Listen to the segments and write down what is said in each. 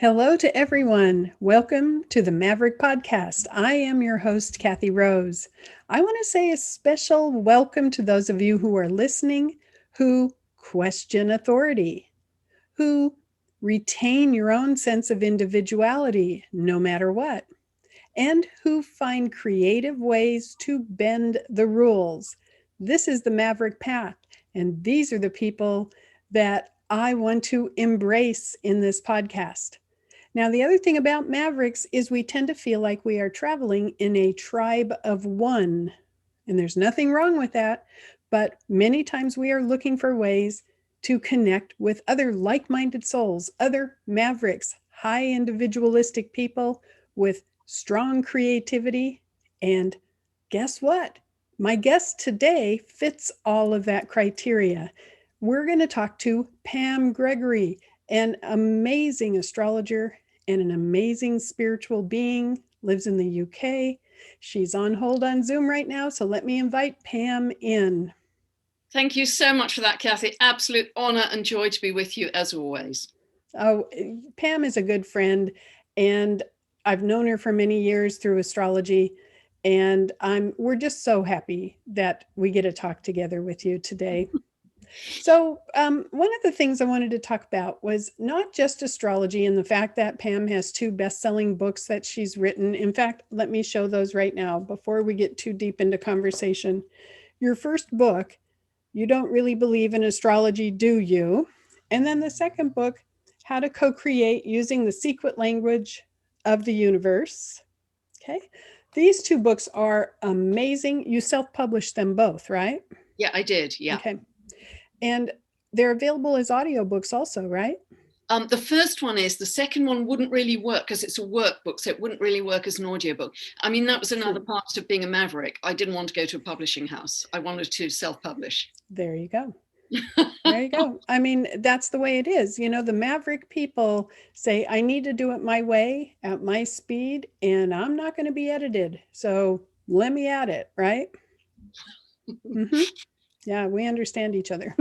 Hello to everyone. Welcome to the Maverick Podcast. I am your host, Kathy Rose. I want to say a special welcome to those of you who are listening, who question authority, who retain your own sense of individuality no matter what, and who find creative ways to bend the rules. This is the Maverick Path, and these are the people that I want to embrace in this podcast. Now, the other thing about Mavericks is we tend to feel like we are traveling in a tribe of one. And there's nothing wrong with that. But many times we are looking for ways to connect with other like-minded souls, other Mavericks, high individualistic people with strong creativity. And guess what? My guest today fits all of that criteria. We're going to talk to Pam Gregory, an amazing astrologer and an amazing spiritual being, lives in the UK. She's on hold on Zoom right now, so let me invite Pam in. Thank you so much for that, Kathy. Absolute honor and joy to be with you as always. Oh, Pam is a good friend, and I've known her for many years through astrology, and we're just so happy that we get to talk together with you today. So one of the things I wanted to talk about was not just astrology and the fact that Pam has 2 best-selling books that she's written. In fact, let me show those right now before we get too deep into conversation. Your first book, You Don't Really Believe in Astrology, Do You? And then the second book, How to Co-Create Using the Secret Language of the Universe. Okay. These 2 books are amazing. You self-published them both, right? Yeah, I did. Yeah. Okay. And they're available as audiobooks also, right? The first one is. The second one wouldn't really work because it's a workbook, so it wouldn't really work as an audiobook. I mean, that was another part of being a maverick. I didn't want to go to a publishing house. I wanted to self-publish. There you go. There you go. I mean, that's the way it is. You know, the maverick people say, I need to do it my way, at my speed, and I'm not going to be edited. So let me at it, right? Mm-hmm. Yeah, we understand each other.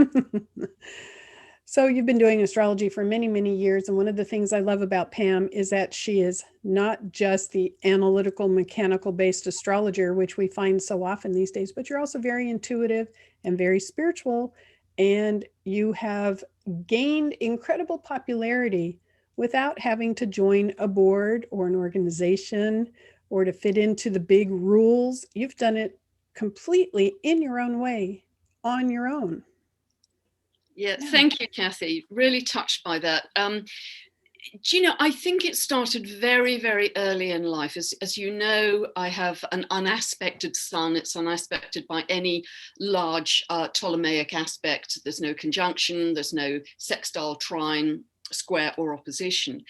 So you've been doing astrology for many, many years. And one of the things I love about Pam is that she is not just the analytical, mechanical based astrologer, which we find so often these days, but you're also very intuitive and very spiritual. And you have gained incredible popularity without having to join a board or an organization or to fit into the big rules. You've done it completely in your own way, on your own. Yeah, thank you, Kathy. Really touched by that. Do you know, I think it started very, very early in life. As you know, I have an unaspected sun. It's unaspected by any large Ptolemaic aspect. There's no conjunction, there's no sextile, trine, square, or opposition.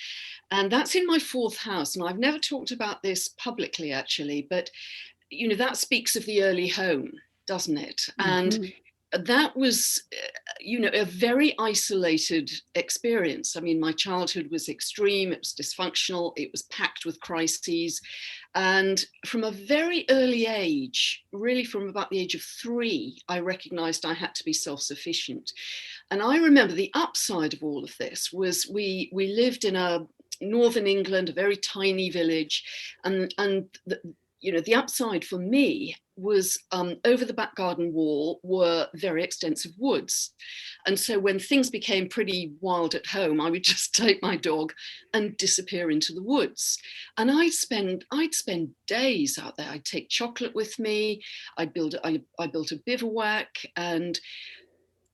And that's in my 4th house. And I've never talked about this publicly, actually, but, you know, that speaks of the early home, doesn't it? Mm-hmm. And that was, you know, a very isolated experience. I mean, my childhood was extreme, it was dysfunctional, it was packed with crises. And from a very early age, really from about the age of 3, I recognized I had to be self-sufficient. And I remember the upside of all of this was we lived in a northern England, a very tiny village, and you know, the upside for me was over the back garden wall were very extensive woods. And so when things became pretty wild at home, I would just take my dog and disappear into the woods. And I'd spend days out there. I'd take chocolate with me. I built a bivouac, and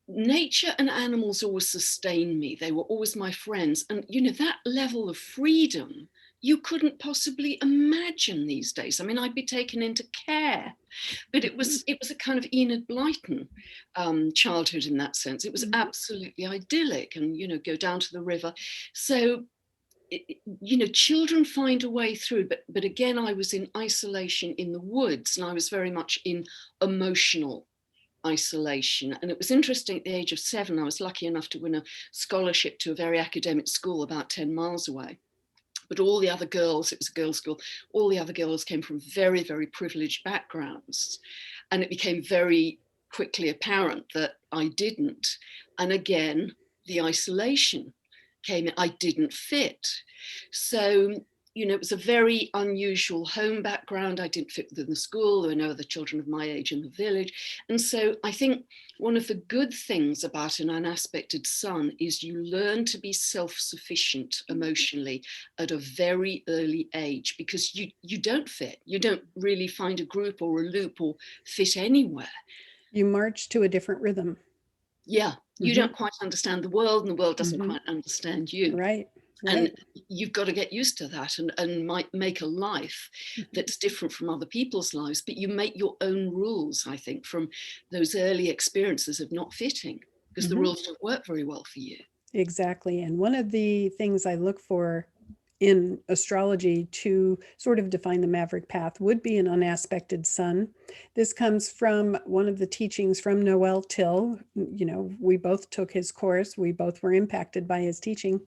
nature and animals always sustained me. They were always my friends. And, you know, that level of freedom you couldn't possibly imagine these days. I mean, I'd be taken into care, but it was a kind of Enid Blyton childhood in that sense. It was absolutely idyllic, and, you know, go down to the river. So, you know, children find a way through, but again, I was in isolation in the woods, and I was very much in emotional isolation. And it was interesting, at the age of 7, I was lucky enough to win a scholarship to a very academic school about 10 miles away. But all the other girls, it was a girls' school, all the other girls came from very, very privileged backgrounds. And it became very quickly apparent that I didn't. And again, the isolation. came in, I didn't fit. So, it was a very unusual home background. I didn't fit within the school. There were no other children of my age in the village. And so I think one of the good things about an unaspected sun is you learn to be self-sufficient emotionally at a very early age, because you don't fit. You don't really find a group or a loop or fit anywhere. You march to a different rhythm. Yeah, you Mm-hmm. don't quite understand the world, and the world doesn't Mm-hmm. quite understand you. Right. And Right. you've got to get used to that, and might make a life Mm-hmm. that's different from other people's lives, but you make your own rules, I think, from those early experiences of not fitting, because the Mm-hmm. rules don't work very well for you. Exactly. And one of the things I look for in astrology to sort of define the maverick path would be an unaspected sun. This comes from one of the teachings from Noel Till. We both took his course, we both were impacted by his teaching.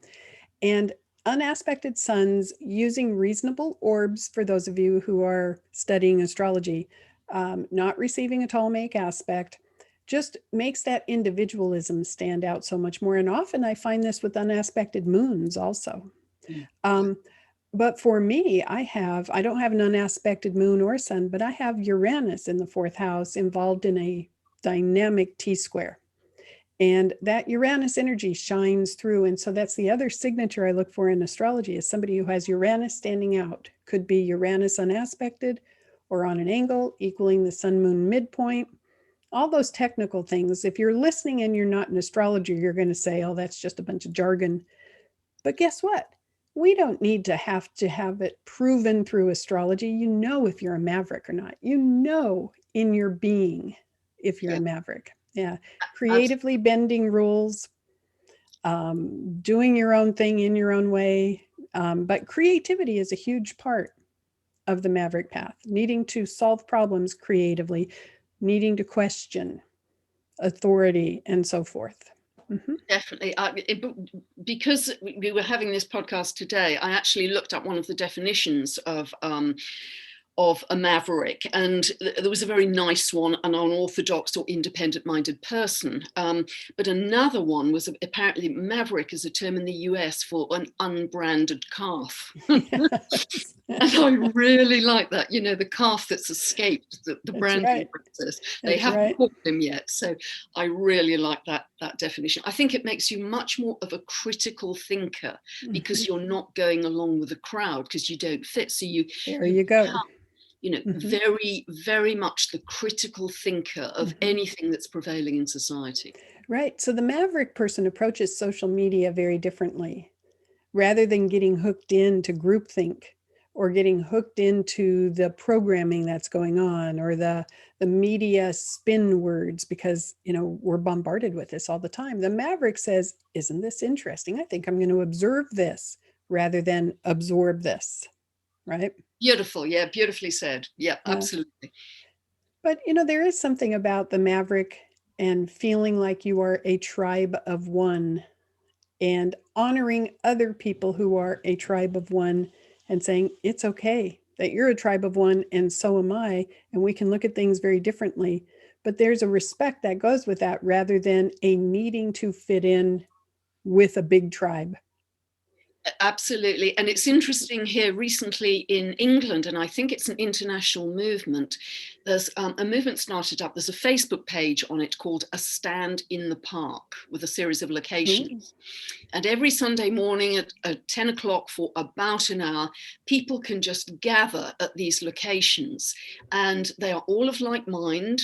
And unaspected suns using reasonable orbs, for those of you who are studying astrology, not receiving a Ptolemaic aspect, just makes that individualism stand out so much more. And often I find this with unaspected moons also. Mm. Um, but for me, I don't have an unaspected moon or sun, but I have Uranus in the fourth house involved in a dynamic T square. And that Uranus energy shines through. And so that's the other signature I look for in astrology, is somebody who has Uranus standing out. Could be Uranus unaspected or on an angle equaling the sun moon midpoint. All those technical things. If you're listening and you're not an astrologer, you're going to say, oh, that's just a bunch of jargon. But guess what? We don't need to have it proven through astrology. You know if you're a maverick or not. You know in your being if you're Yeah, a maverick. Yeah. absolutely. Creatively bending rules, doing your own thing in your own way. But creativity is a huge part of the maverick path, needing to solve problems creatively, needing to question authority, and so forth. Mm-hmm. Definitely. Because we were having this podcast today, I actually looked up one of the definitions of a maverick, and there was a very nice one, an unorthodox or independent-minded person. But another one was, apparently maverick is a term in the US for an unbranded calf. Yes. And I really like that, the calf that's escaped the That's branding right. process. They That's haven't right. caught him yet. So I really like that definition. I think it makes you much more of a critical thinker, Mm-hmm. because you're not going along with the crowd because you don't fit. So There you you go. Mm-hmm. very, very much the critical thinker of Mm-hmm. anything that's prevailing in society. Right. So the maverick person approaches social media very differently. Rather than getting hooked into groupthink or getting hooked into the programming that's going on, or the media spin words, because we're bombarded with this all the time. The maverick says, isn't this interesting? I think I'm going to observe this rather than absorb this. Right. Beautiful. Yeah, beautifully said. Yeah, Yeah. absolutely. But there is something about the maverick and feeling like you are a tribe of one, and honoring other people who are a tribe of one, and saying it's okay that you're a tribe of one and so am I, and we can look at things very differently. But there's a respect that goes with that, rather than a needing to fit in with a big tribe. Absolutely. And it's interesting here recently in England, and I think it's an international movement. There's a movement started up. There's a Facebook page on it called A Stand in the Park, with a series of Ooh. locations. And every Sunday morning at 10 o'clock for about an hour, people can just gather at these locations. And they are all of like mind.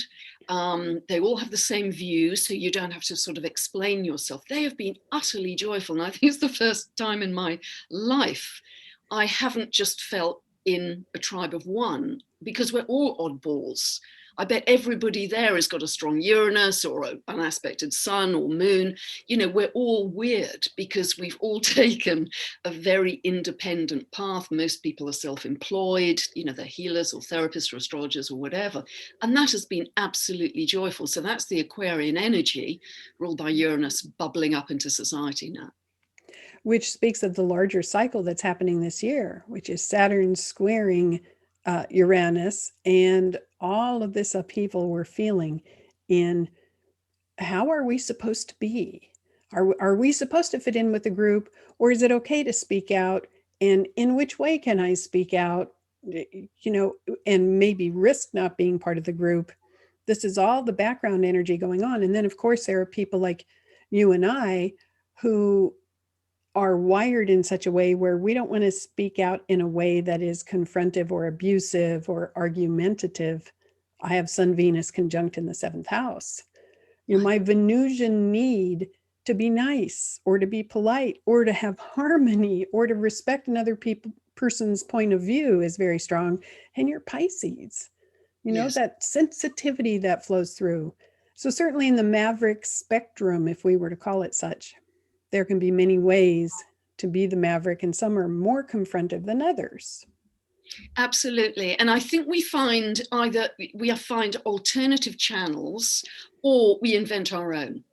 They all have the same views, so you don't have to sort of explain yourself. They have been utterly joyful. And I think it's the first time in my life I haven't just felt in a tribe of one, because we're all oddballs. I bet everybody there has got a strong Uranus or an aspected sun or moon. We're all weird because we've all taken a very independent path. Most people are self-employed, they're healers or therapists or astrologers or whatever. And that has been absolutely joyful. So that's the Aquarian energy ruled by Uranus bubbling up into society now. Which speaks of the larger cycle that's happening this year, which is Saturn squaring Uranus, and all of this upheaval we're feeling in how are we supposed to be? Are we supposed to fit in with the group, or is it okay to speak out? And in which way can I speak out, you know, and maybe risk not being part of the group? This is all the background energy going on. And then, of course, there are people like you and I who are wired in such a way where we don't want to speak out in a way that is confrontive or abusive or argumentative. I have Sun Venus conjunct in the seventh house. You know, Right. my Venusian need to be nice or to be polite or to have harmony or to respect another person's point of view is very strong. And you're Pisces, you know, Yes. that sensitivity that flows through. So certainly in the Maverick spectrum, if we were to call it such, there can be many ways to be the Maverick, and some are more confrontive than others. Absolutely. And I think we find either we find alternative channels or we invent our own.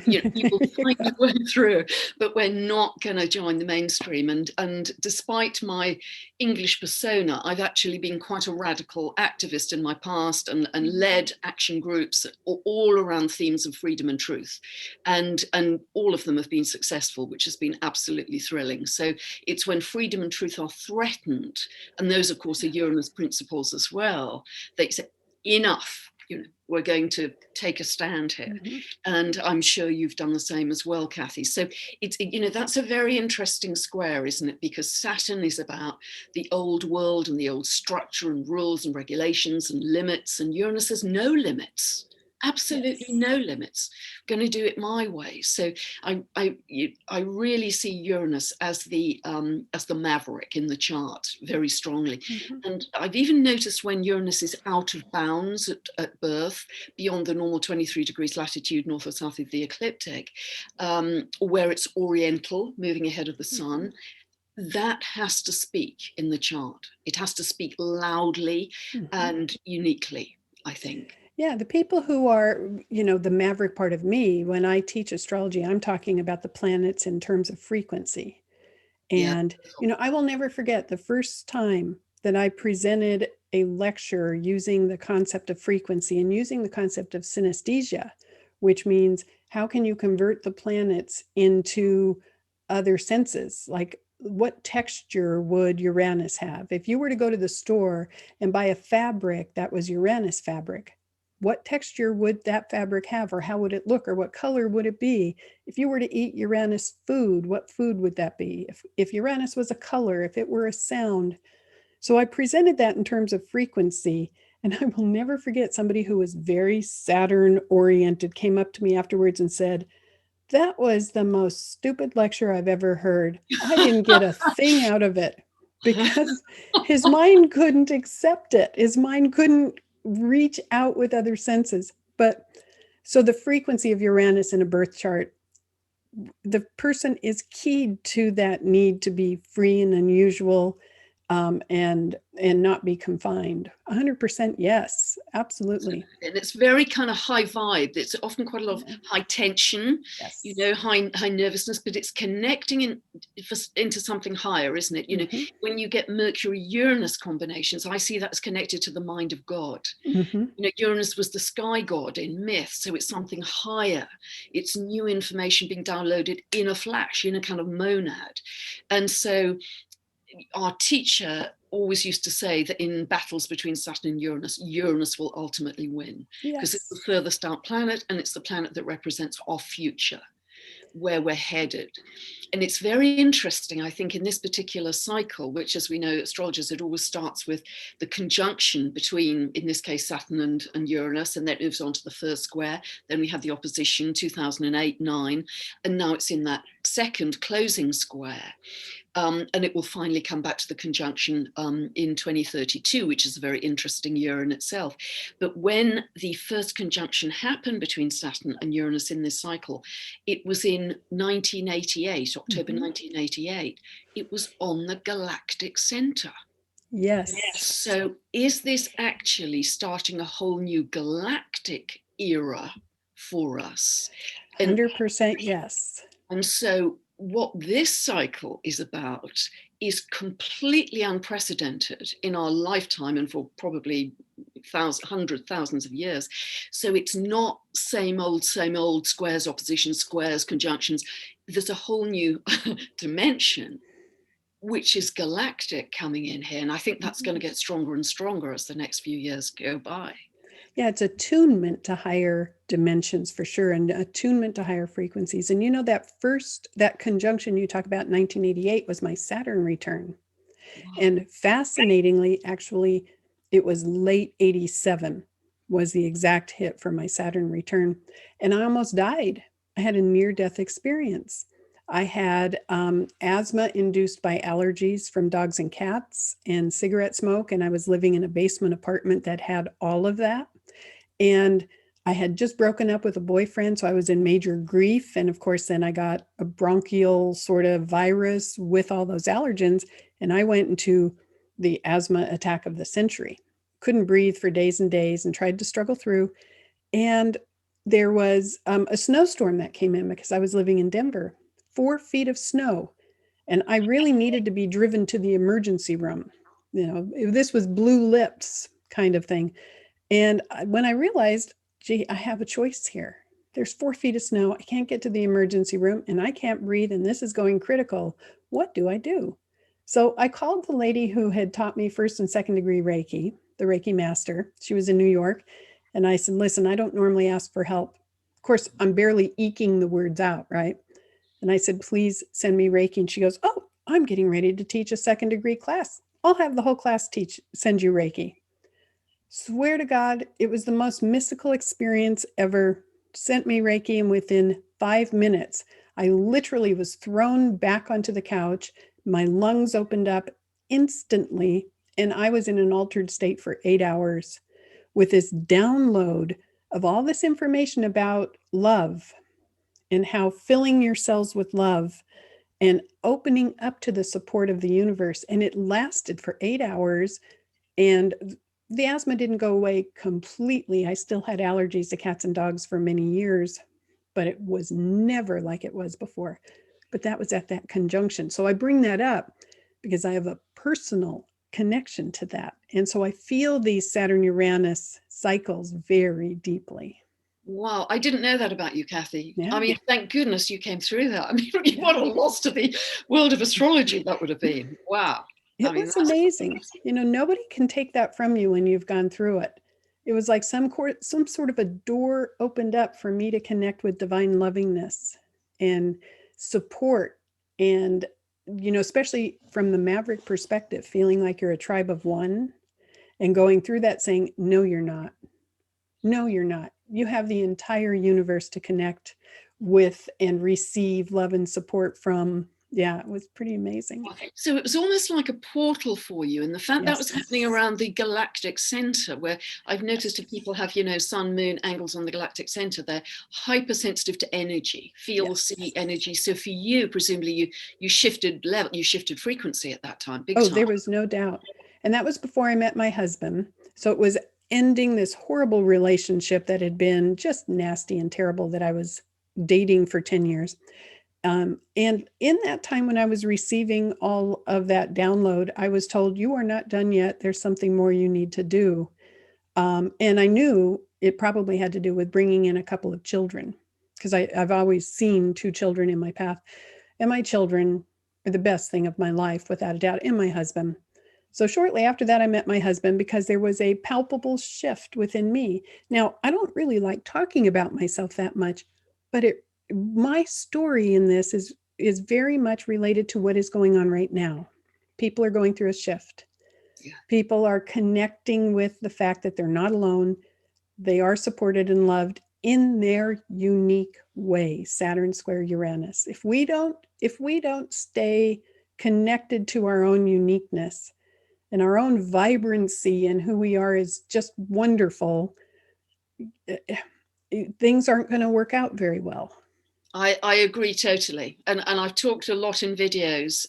You know, we will find a way through, but we're not going to join the mainstream. And despite my English persona, I've actually been quite a radical activist in my past and led action groups all around themes of freedom and truth. And all of them have been successful, which has been absolutely thrilling. So it's when freedom and truth are threatened, and those, of course, are Uranus principles as well, they say, enough, you know, we're going to take a stand here. Mhm. And I'm sure you've done the same as well, Kathy. So it's, you know, that's a very interesting square, isn't it? Because Saturn is about the old world and the old structure and rules and regulations and limits, and Uranus has no limits. Absolutely Yes. no limits. I'm going to do it my way. So I really see Uranus as the maverick in the chart very strongly. Mhm. And I've even noticed when Uranus is out of bounds at birth, beyond the normal 23 degrees latitude north or south of the ecliptic, where it's oriental, moving ahead of the sun, that has to speak in the chart. It has to speak loudly Mhm. and uniquely, I think. Yeah, the people who are, you know, the Maverick part of me, when I teach astrology, I'm talking about the planets in terms of frequency. Yeah. And, you know, I will never forget the first time that I presented a lecture using the concept of frequency and using the concept of synesthesia, which means how can you convert the planets into other senses? Like, what texture would Uranus have? If you were to go to the store and buy a fabric that was Uranus fabric, what texture would that fabric have, or how would it look, or what color would it be? If you were to eat Uranus food, what food would that be? If Uranus was a color, if it were a sound. So I presented that in terms of frequency. And I will never forget somebody who was very Saturn oriented came up to me afterwards and said, "That was the most stupid lecture I've ever heard. I didn't get a thing out of it," because his mind couldn't accept it. His mind couldn't reach out with other senses. But so the frequency of Uranus in a birth chart, the person is keyed to that need to be free and unusual, and not be confined. 100% yes, absolutely. And it's very kind of high vibe. It's often quite a lot of Yeah. high tension, you Yes. know, high nervousness, but it's connecting into something higher, isn't it? You know, Mm-hmm. when you get Mercury Uranus combinations, I see that as connected to the mind of God. Mm-hmm. You know, Uranus was the sky god in myth, so it's something higher. It's new information being downloaded in a flash, in a kind of monad. And so our teacher always used to say that in battles between Saturn and Uranus, Uranus will ultimately win because it's the Yes. furthest out planet and it's the planet that represents our future, where we're headed. And it's very interesting, I think, in this particular cycle, which, as we know, astrologers, it always starts with the conjunction between, in this case, Saturn and Uranus, and then it moves on to the first square. Then we had the opposition, 2008-9, and now it's in that second closing square. And it will finally come back to the conjunction in 2032, which is a very interesting year in itself. But when the first conjunction happened between Saturn and Uranus in this cycle, it was in 1988, October Mm-hmm. 1988. It was on the galactic center. Yes. So is this actually starting a whole new galactic era for us? And 100% yes. And so, what this cycle is about is completely unprecedented in our lifetime and for probably thousands of years. So it's not same old, squares, oppositions, squares, conjunctions. There's a whole new dimension, which is galactic, coming in here. And I think that's going to get stronger and stronger as the next few years go by. Yeah, it's attunement to higher dimensions for sure, and attunement to higher frequencies. And that conjunction you talk about in 1988 was my Saturn return. Wow. And fascinatingly, actually, it was late 87 was the exact hit for my Saturn return. And I almost died. I had a near-death experience. I had asthma induced by allergies from dogs and cats and cigarette smoke. And I was living in a basement apartment that had all of that. And I had just broken up with a boyfriend, so I was in major grief. And of course, then I got a bronchial sort of virus with all those allergens. And I went into the asthma attack of the century. Couldn't breathe for days and days and tried to struggle through. And there was a snowstorm that came in because I was living in Denver, 4 feet of snow. And I really needed to be driven to the emergency room. This was blue lips kind of thing. And when I realized, gee, I have a choice here. There's 4 feet of snow. I can't get to the emergency room and I can't breathe. And this is going critical. What do I do? So I called the lady who had taught me first and second degree Reiki, the Reiki master. She was in New York. And I said, listen, I don't normally ask for help. Of course, I'm barely eking the words out, right? And I said, please send me Reiki. And she goes, oh, I'm getting ready to teach a second degree class. I'll have the whole class send you Reiki. Swear to God, it was the most mystical experience ever. Sent me Reiki, and within 5 minutes, I literally was thrown back onto the couch. My lungs opened up instantly, and I was in an altered state for 8 hours with this download of all this information about love and how filling your cells with love and opening up to the support of the universe. And it lasted for 8 hours. And the asthma didn't go away completely. I still had allergies to cats and dogs for many years, but it was never like it was before. But that was at that conjunction. So I bring that up because I have a personal connection to that. And so I feel these Saturn-Uranus cycles very deeply. Wow, I didn't know that about you, Kathy. Yeah. I mean, thank goodness you came through that. I mean, what a loss to the world of astrology that would have been. Wow. It was amazing. Nobody can take that from you when you've gone through it. It was like some sort of a door opened up for me to connect with divine lovingness and support. And, especially from the Maverick perspective, feeling like you're a tribe of one and going through that saying, no, you're not. No, you're not. You have the entire universe to connect with and receive love and support from. Yeah, it was pretty amazing. So it was almost like a portal for you. And the fact that was happening around the galactic center, where I've noticed if people have, sun, moon angles on the galactic center, they're hypersensitive to energy, see energy. So for you, presumably you shifted level, you shifted frequency at that time. Big time. There was no doubt. And that was before I met my husband. So it was ending this horrible relationship that had been just nasty and terrible that I was dating for 10 years. And in that time when I was receiving all of that download, I was told, you are not done yet. There's something more you need to do. And I knew it probably had to do with bringing in a couple of children, because I've always seen 2 children in my path. And my children are the best thing of my life, without a doubt, and my husband. So shortly after that, I met my husband because there was a palpable shift within me. Now, I don't really like talking about myself that much, but my story in this is very much related to what is going on right now. People are going through a shift. Yeah. People are connecting with the fact that they're not alone. They are supported and loved in their unique way. Saturn square Uranus. If we don't stay connected to our own uniqueness and our own vibrancy and who we are is just wonderful, things aren't going to work out very well. I agree totally. And I've talked a lot in videos,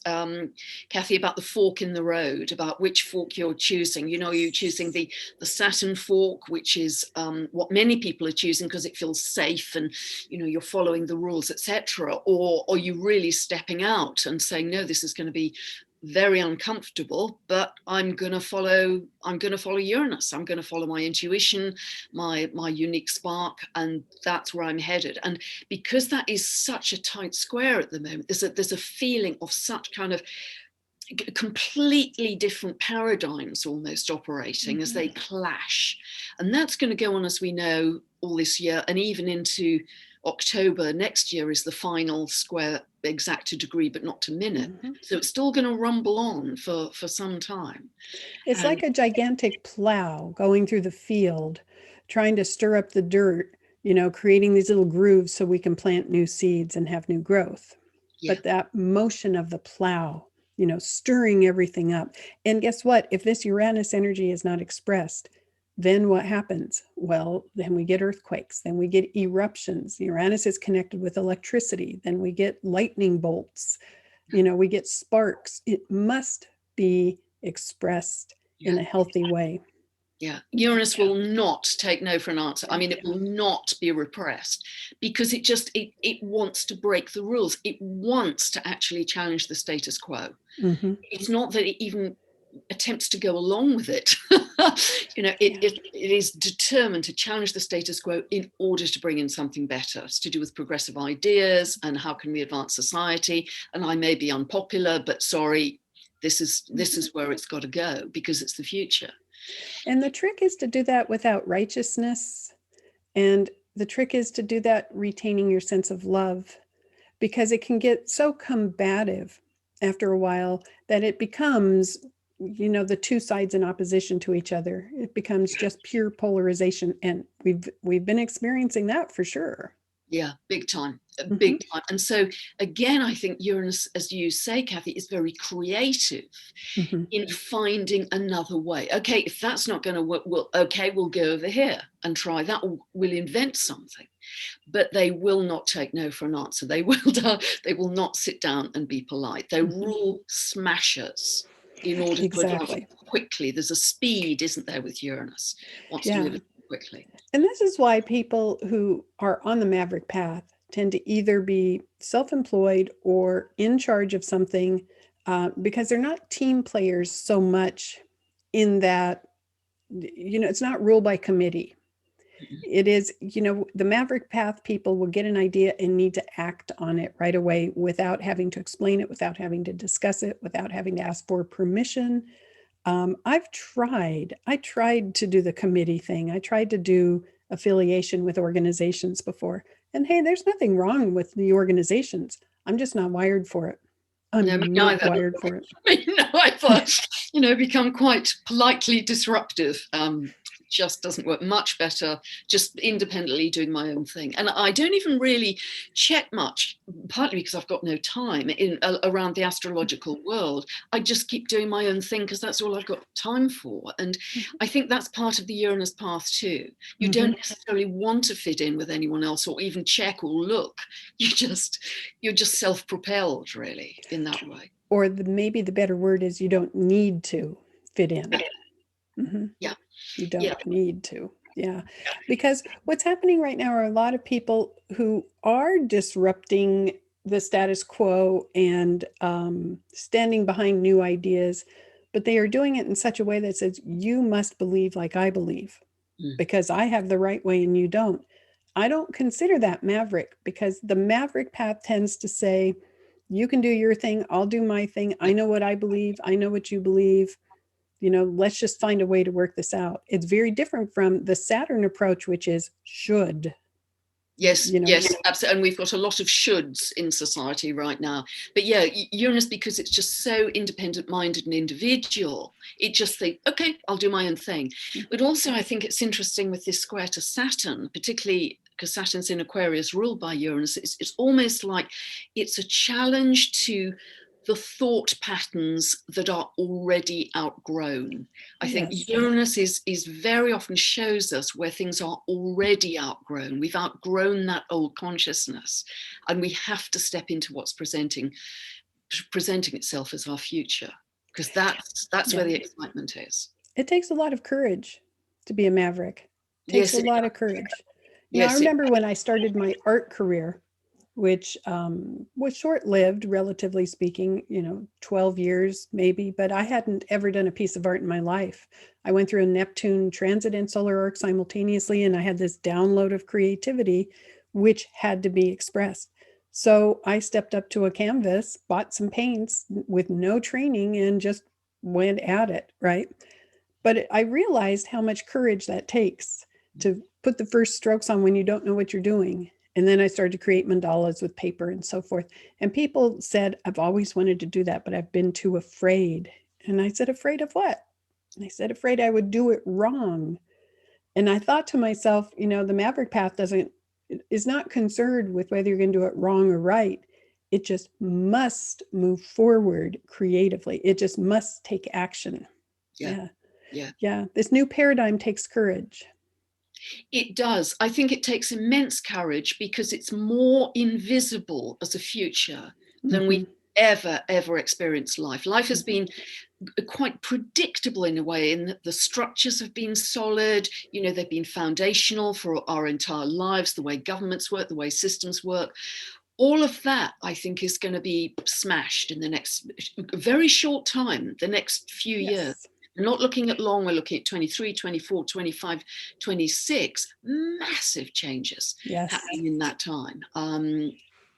Kathy, about the fork in the road, about which fork you're choosing. You're choosing the Saturn fork, which is what many people are choosing because it feels safe and, you're following the rules, etc. Or are you really stepping out and saying, no, this is going to be very uncomfortable, but I'm going to follow Uranus. I'm going to follow my intuition, my unique spark, and that's where I'm headed. And because that is such a tight square at the moment, there's a feeling of such kind of completely different paradigms almost operating as they clash. And that's going to go on, as we know, all this year, and even into October next year is the final square exact to degree, but not to minute. So it's still going to rumble on for some time. It's like a gigantic plow going through the field, trying to stir up the dirt, creating these little grooves so we can plant new seeds and have new growth. Yeah. But that motion of the plow, stirring everything up. And guess what? If this Uranus energy is not expressed, then what happens? Well, then we get earthquakes, then we get eruptions. Uranus is connected with electricity, then we get lightning bolts, we get sparks. It must be expressed in a healthy way. Yeah, Uranus will not take no for an answer. I mean, it will not be repressed because it wants to break the rules. It wants to actually challenge the status quo. Mm-hmm. It's not that it even attempts to go along with it. It is determined to challenge the status quo in order to bring in something better. It's to do with progressive ideas and how can we advance society. And I may be unpopular, but sorry, this is where it's got to go because it's the future. And the trick is to do that without righteousness. And the trick is to do that retaining your sense of love, because it can get so combative after a while that it becomes, the two sides in opposition to each other. It becomes just pure polarization. And we've been experiencing that for sure. Yeah, big time. Big time. And so again, I think Uranus, as you say, Kathy, is very creative in finding another way. Okay, if that's not going to work, we'll go over here and try that. We'll invent something. But they will not take no for an answer. They will not sit down and be polite. They're rule smashers in order to advance quickly. There's a speed, isn't there, with Uranus? Wants to move quickly. And this is why people who are on the Maverick path tend to either be self-employed or in charge of something, because they're not team players so much in that, it's not rule by committee. It is, the Maverick path people will get an idea and need to act on it right away without having to explain it, without having to discuss it, without having to ask for permission. I tried to do the committee thing. I tried to do affiliation with organizations before. And hey, there's nothing wrong with the organizations. I'm just not wired for it. I'm not wired for it. I've become quite politely disruptive. Just doesn't work. Much better just independently doing my own thing. And I don't even really check much, partly because I've got no time around the astrological world. I just keep doing my own thing because that's all I've got time for. And I think that's part of the Uranus path too. You don't necessarily want to fit in with anyone else or even check or look. You're just self-propelled really in that way. Or maybe the better word is you don't need to fit in. Yeah. You don't need to. Yeah. Because what's happening right now are a lot of people who are disrupting the status quo and standing behind new ideas, but they are doing it in such a way that says, you must believe like I believe, because I have the right way and you don't. I don't consider that Maverick, because the Maverick path tends to say, you can do your thing, I'll do my thing. I know what I believe. I know what you believe. Let's just find a way to work this out. It's very different from the Saturn approach, which is should. Yes, absolutely. And we've got a lot of shoulds in society right now. But yeah, Uranus, because it's just so independent-minded and individual, it just thinks, okay, I'll do my own thing. But also I think it's interesting with this square to Saturn, particularly because Saturn's in Aquarius ruled by Uranus. It's almost like it's a challenge to the thought patterns that are already outgrown. I think Uranus is very often shows us where things are already outgrown. We've outgrown that old consciousness, and we have to step into what's presenting itself as our future, because that's where the excitement is. It takes a lot of courage to be a Maverick. It takes a lot of courage. I remember when I started my art career, which was short-lived, relatively speaking, 12 years maybe, but I hadn't ever done a piece of art in my life. I went through a Neptune transit and solar arc simultaneously, and I had this download of creativity, which had to be expressed. So I stepped up to a canvas, bought some paints with no training, and just went at it, right? But I realized how much courage that takes to put the first strokes on when you don't know what you're doing. And then I started to create mandalas with paper and so forth. And people said, I've always wanted to do that, but I've been too afraid. And I said, afraid of what? And I said, afraid I would do it wrong. And I thought to myself, the Maverick path is not concerned with whether you're going to do it wrong or right. It just must move forward creatively. It just must take action. Yeah. Yeah. This new paradigm takes courage. It does. I think it takes immense courage because it's more invisible as a future than we ever experienced life. Life has been quite predictable in a way, in that the structures have been solid, they've been foundational for our entire lives, the way governments work, the way systems work. All of that, I think, is going to be smashed in the next very short time, the next few years. We're not looking at long, we're looking at 23, 24, 25, 26, massive changes happening in that time.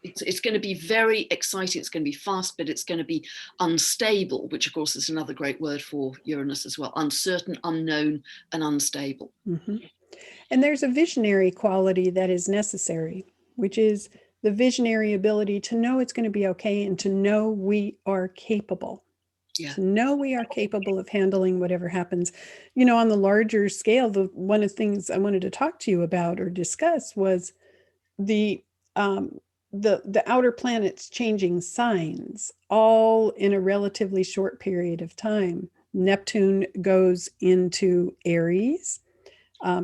It's going to be very exciting, it's going to be fast, but it's going to be unstable, which of course is another great word for Uranus as well. Uncertain, unknown, and unstable. And there's a visionary quality that is necessary, which is the visionary ability to know it's going to be okay and to know we are capable. To know we are capable of handling whatever happens. On the larger scale, one of the things I wanted to talk to you about or discuss was the outer planets changing signs, all in a relatively short period of time. Neptune goes into Aries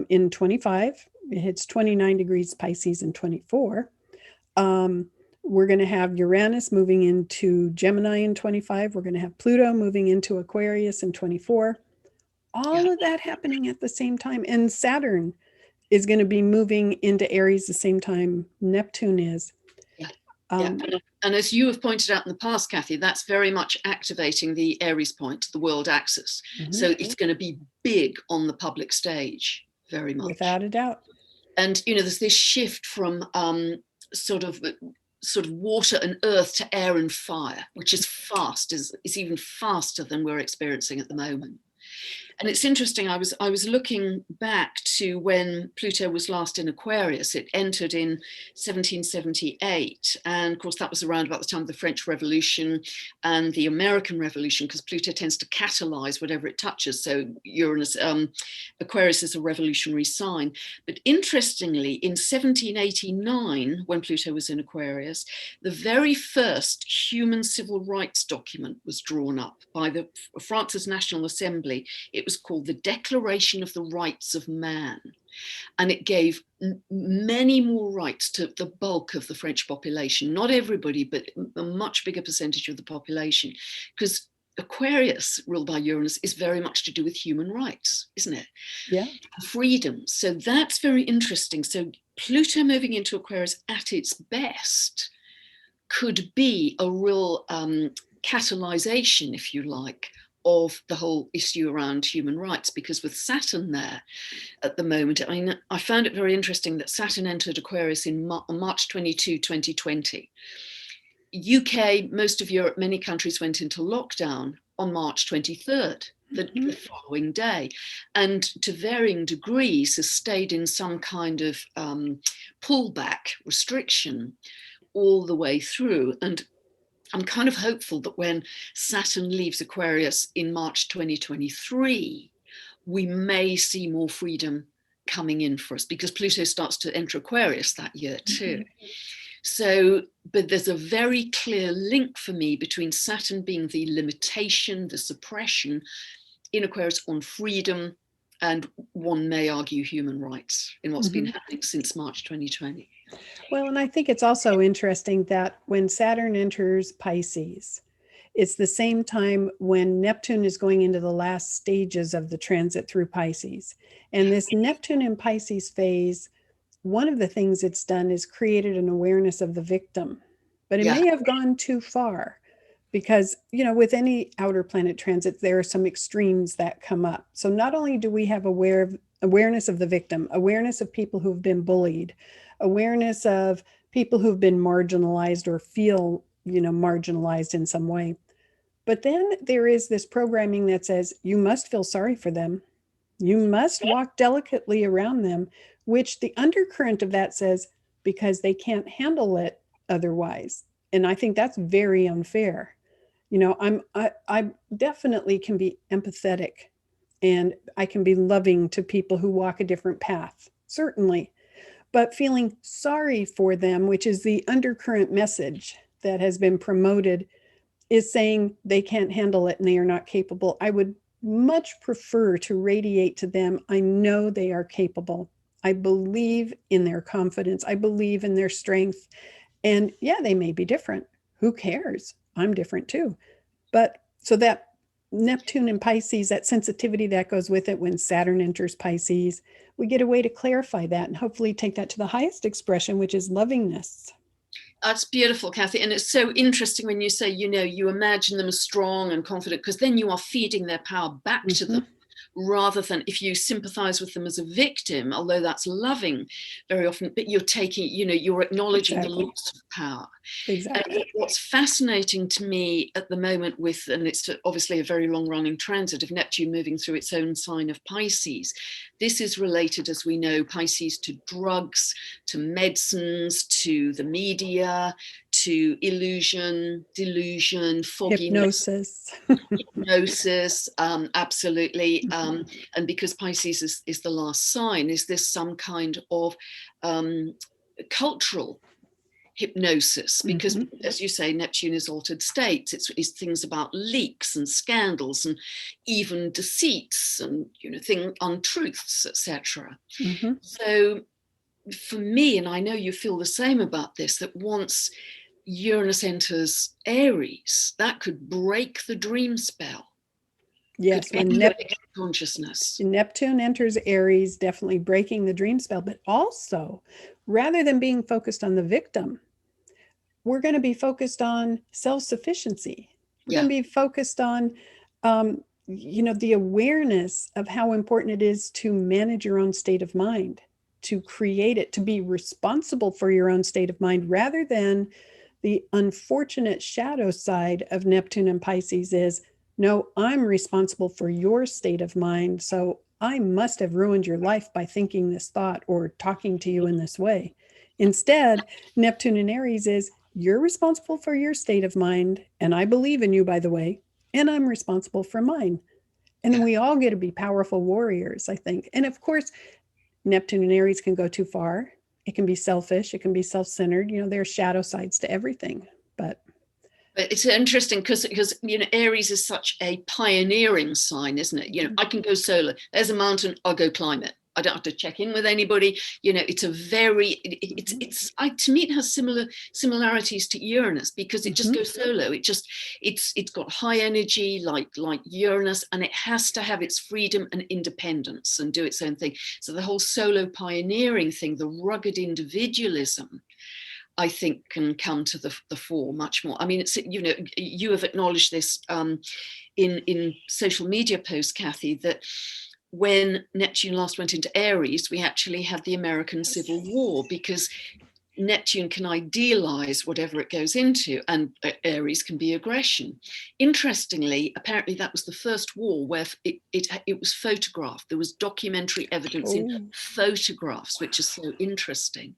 in 25. It hits 29 degrees Pisces in 24. We're going to have Uranus moving into Gemini in 25. We're going to have Pluto moving into Aquarius in 24. All of that happening at the same time. And Saturn is going to be moving into Aries the same time Neptune is. And as you have pointed out in the past, Kathy, that's very much activating the Aries point, the world axis. So it's going to be big on the public stage, very much. Without a doubt. And, there's this shift from sort of water and earth to air and fire, which is fast, is even faster than we're experiencing at the moment. And it's interesting, I was looking back to when Pluto was last in Aquarius. It entered in 1778. And of course, that was around about the time of the French Revolution and the American Revolution, because Pluto tends to catalyze whatever it touches. So Uranus, Aquarius is a revolutionary sign. But interestingly, in 1789, when Pluto was in Aquarius, the very first human civil rights document was drawn up by the France's National Assembly. It was called the Declaration of the Rights of Man. And it gave many more rights to the bulk of the French population, not everybody, but a much bigger percentage of the population, because Aquarius, ruled by Uranus, is very much to do with human rights, isn't it? Yeah. Freedom. So that's very interesting. So Pluto moving into Aquarius at its best could be a real catalyzation, if you like, of the whole issue around human rights, because with Saturn there at the moment, I found it very interesting that Saturn entered Aquarius in March 22, 2020. UK, most of Europe, many countries went into lockdown on March 23rd, the following day, and to varying degrees has stayed in some kind of pullback restriction all the way through. And I'm kind of hopeful that when Saturn leaves Aquarius in March 2023, we may see more freedom coming in for us, because Pluto starts to enter Aquarius that year too. So, but there's a very clear link for me between Saturn being the limitation, the suppression in Aquarius on freedom, and one may argue human rights in what's been happening since March 2020. Well, and I think it's also interesting that when Saturn enters Pisces, it's the same time when Neptune is going into the last stages of the transit through Pisces. And this Neptune in Pisces phase one of the things it's done is created an awareness of the victim, but it Yeah. may have gone too far because, with any outer planet transit, there are some extremes that come up. So not only do we have awareness of the victim, awareness of people who've been bullied, awareness of people who've been marginalized or feel, marginalized in some way. But then there is this programming that says you must feel sorry for them. You must walk delicately around them, which the undercurrent of that says because they can't handle it otherwise. And I think that's very unfair. I definitely can be empathetic and I can be loving to people who walk a different path, certainly. But feeling sorry for them, which is the undercurrent message that has been promoted, is saying they can't handle it and they are not capable. I would much prefer to radiate to them, I know they are capable. I believe in their confidence. I believe in their strength. And yeah, they may be different. Who cares? I'm different too. But so that Neptune and Pisces, that sensitivity that goes with it when Saturn enters Pisces, we get a way to clarify that and hopefully take that to the highest expression, which is lovingness. That's beautiful, Kathy. And it's so interesting when you say, you imagine them as strong and confident, because then you are feeding their power back to them, rather than if you sympathize with them as a victim, although that's loving very often, but you're taking, you're acknowledging the loss of power. Exactly. And what's fascinating to me at the moment and it's obviously a very long running transit of Neptune moving through its own sign of Pisces. This is related, as we know, Pisces to drugs, to medicines, to the media, to illusion, delusion, fogginess. Hypnosis, absolutely. And because Pisces is the last sign, is this some kind of cultural hypnosis? Because as you say, Neptune is altered states. It's things about leaks and scandals and even deceits and untruths, etc. So for me, and I know you feel the same about this, that once Uranus enters Aries, that could break the dream spell. Yes, when consciousness. Neptune enters Aries, definitely breaking the dream spell, but also rather than being focused on the victim, we're going to be focused on self-sufficiency. We're going to be focused on, the awareness of how important it is to manage your own state of mind, to create it, to be responsible for your own state of mind, rather than the unfortunate shadow side of Neptune and Pisces is, no, I'm responsible for your state of mind. So I must have ruined your life by thinking this thought or talking to you in this way. Instead, Neptune in Aries is, you're responsible for your state of mind. And I believe in you, by the way, and I'm responsible for mine. And then we all get to be powerful warriors, I think. And of course, Neptune in Aries can go too far. It can be selfish. It can be self-centered. There are shadow sides to everything. But it's interesting because Aries is such a pioneering sign, isn't it? I can go solo. There's a mountain, I'll go climb it. I don't have to check in with anybody. It's a very, to me, it has similarities to Uranus because it just goes solo. It's got high energy like Uranus, and it has to have its freedom and independence and do its own thing. So the whole solo pioneering thing, the rugged individualism, I think can come to the fore much more. I mean, it's, you have acknowledged this in social media posts, Kathy, that when Neptune last went into Aries, we actually had the American Civil War because Neptune can idealize whatever it goes into, and Aries can be aggression. Interestingly, apparently that was the first war where it was photographed. There was documentary evidence in photographs, which is so interesting.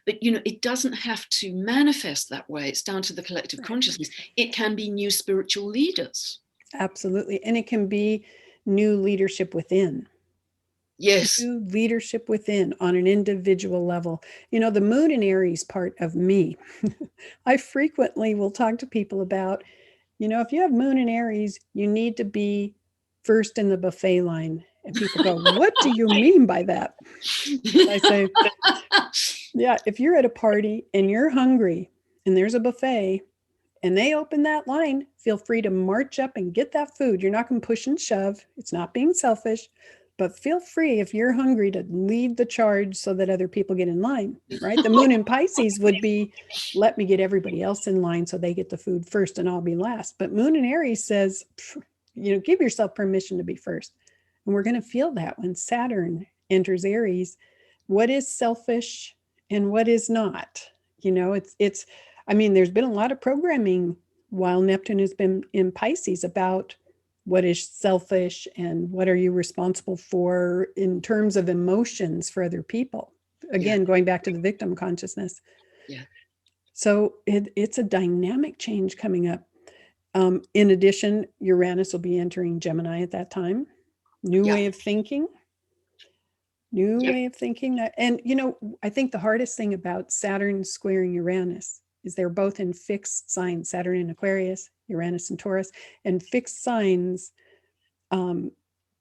But, it doesn't have to manifest that way. It's down to the collective consciousness. It can be new spiritual leaders. Absolutely. And it can be new leadership within. Yes. New leadership within on an individual level. The moon in Aries part of me, I frequently will talk to people about, if you have moon in Aries, you need to be first in the buffet line. And people go, what do you mean by that? I say, yeah, if you're at a party and you're hungry and there's a buffet and they open that line, feel free to march up and get that food. You're not going to push and shove. It's not being selfish, but feel free, if you're hungry, to lead the charge so that other people get in line, right? The moon in Pisces would be, let me get everybody else in line so they get the food first and I'll be last. But moon in Aries says, give yourself permission to be first. And we're going to feel that when Saturn enters Aries. What is selfish and what is not? I mean, there's been a lot of programming while Neptune has been in Pisces about what is selfish and what are you responsible for in terms of emotions for other people. Again, going back to the victim consciousness. Yeah. So it's a dynamic change coming up. In addition, Uranus will be entering Gemini at that time. New way of thinking. That, and I think the hardest thing about Saturn squaring Uranus is they're both in fixed signs, Saturn in Aquarius, Uranus in Taurus, and fixed signs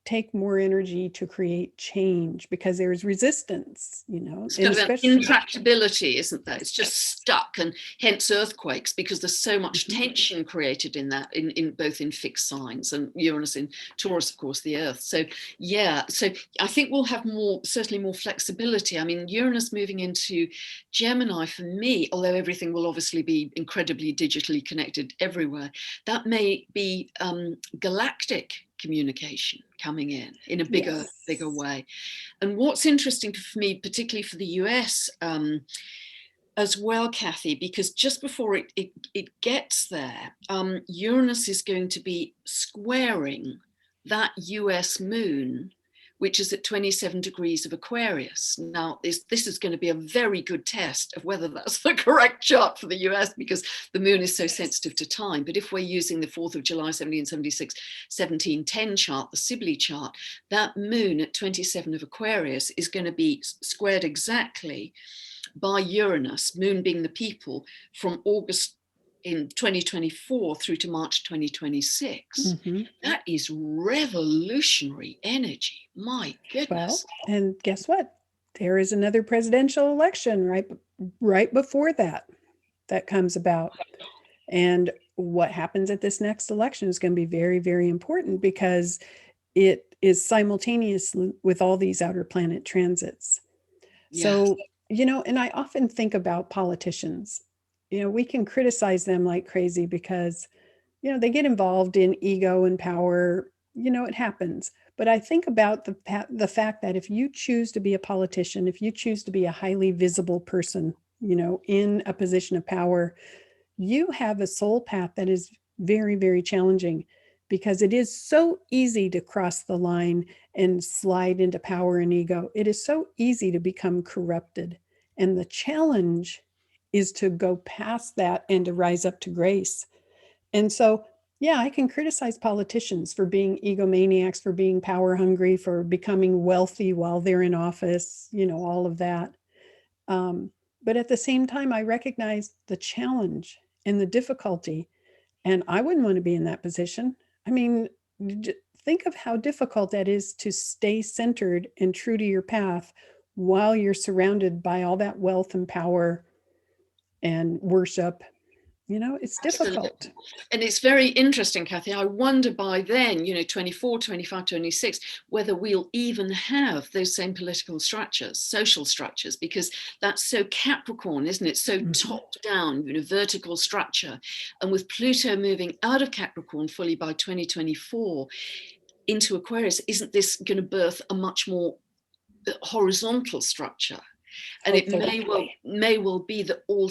take more energy to create change because there's resistance, It's kind of intractability, isn't there? It's just stuck, and hence earthquakes, because there's so much tension created in that, in both in fixed signs, and Uranus in Taurus, of course, the Earth. So so I think we'll have certainly more flexibility. I mean, Uranus moving into Gemini, for me, although everything will obviously be incredibly digitally connected everywhere, that may be galactic communication coming in a bigger way. And what's interesting for me, particularly for the US as well, Kathy, because just before it gets there, Uranus is going to be squaring that US moon, which is at 27 degrees of Aquarius. Now, this is going to be a very good test of whether that's the correct chart for the US, because the moon is so sensitive to time. But if we're using the 4th of July, 1776, 1710 chart, the Sibley chart, that moon at 27 of Aquarius is going to be squared exactly by Uranus, moon being the people, from August in 2024 through to March 2026. That is revolutionary energy. My goodness. Well, and guess what? There is another presidential election right before that comes about. And what happens at this next election is going to be very, very important because it is simultaneous with all these outer planet transits. So, and I often think about politicians. We can criticize them like crazy because, they get involved in ego and power. It happens. But I think about the fact that if you choose to be a politician, if you choose to be a highly visible person, in a position of power, you have a soul path that is very, very challenging because it is so easy to cross the line and slide into power and ego. It is so easy to become corrupted. And the challenge is to go past that and to rise up to grace. And so, I can criticize politicians for being egomaniacs, for being power hungry, for becoming wealthy while they're in office, all of that. But at the same time, I recognize the challenge and the difficulty. And I wouldn't want to be in that position. I mean, think of how difficult that is to stay centered and true to your path while you're surrounded by all that wealth and power and worship. It's difficult. And it's very interesting, Kathy. I wonder by then, 24, 25, 26, whether we'll even have those same political structures, social structures, because that's so Capricorn, isn't it? So top down, vertical structure. And with Pluto moving out of Capricorn fully by 2024 into Aquarius, isn't this going to birth a much more horizontal structure? And it may well be that all